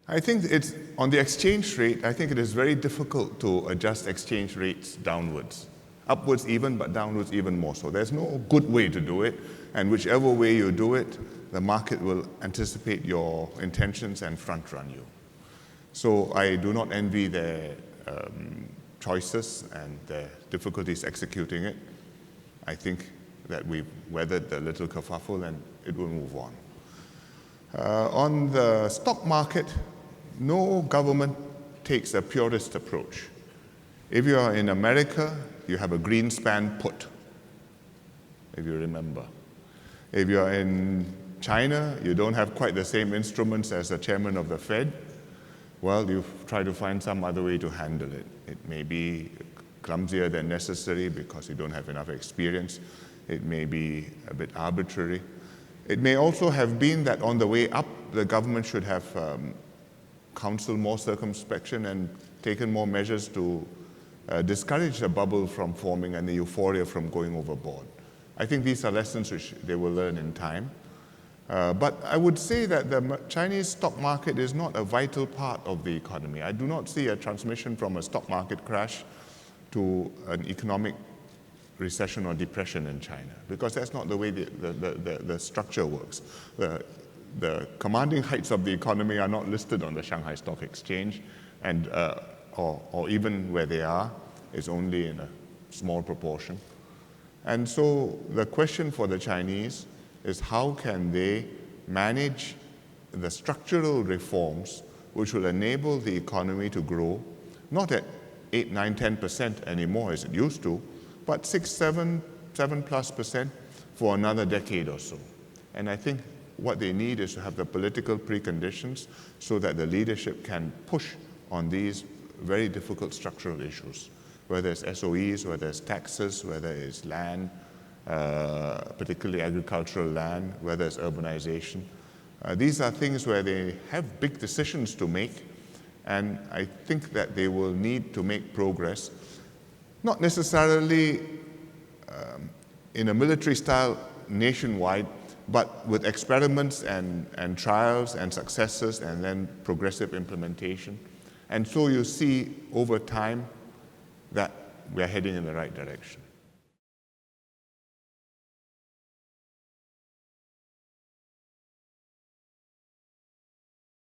I think it's, on the exchange rate, I think it is very difficult to adjust exchange rates downwards. Upwards even, but downwards even more so. There's no good way to do it, and whichever way you do it, the market will anticipate your intentions and front-run you. So I do not envy their choices and their difficulties executing it. I think that we've weathered the little kerfuffle and it will move on. On the stock market, no government takes a purist approach. If you are in America, you have a Greenspan put, if you remember. If you are in China, you don't have quite the same instruments as the chairman of the Fed. Well, you try to find some other way to handle it. It may be clumsier than necessary because you don't have enough experience. It may be a bit arbitrary. It may also have been that on the way up, the government should have counseled more circumspection and taken more measures to discourage the bubble from forming and the euphoria from going overboard. I think these are lessons which they will learn in time. But I would say that the Chinese stock market is not a vital part of the economy. I do not see a transmission from a stock market crash to an economic recession or depression in China, because that's not the way the structure works. The commanding heights of the economy are not listed on the Shanghai Stock Exchange, and or even where they are, is only in a small proportion. And so the question for the Chinese is how can they manage the structural reforms which will enable the economy to grow, not at 8, 9, 10% anymore as it used to, but 6, 7+ % for another decade or so. And I think what they need is to have the political preconditions so that the leadership can push on these very difficult structural issues, whether it's SOEs, whether it's taxes, whether it's land, particularly agricultural land, whether it's urbanization. These are things where they have big decisions to make, and I think that they will need to make progress, not necessarily in a military style nationwide, but with experiments and trials and successes and then progressive implementation. And so you see over time that we're heading in the right direction.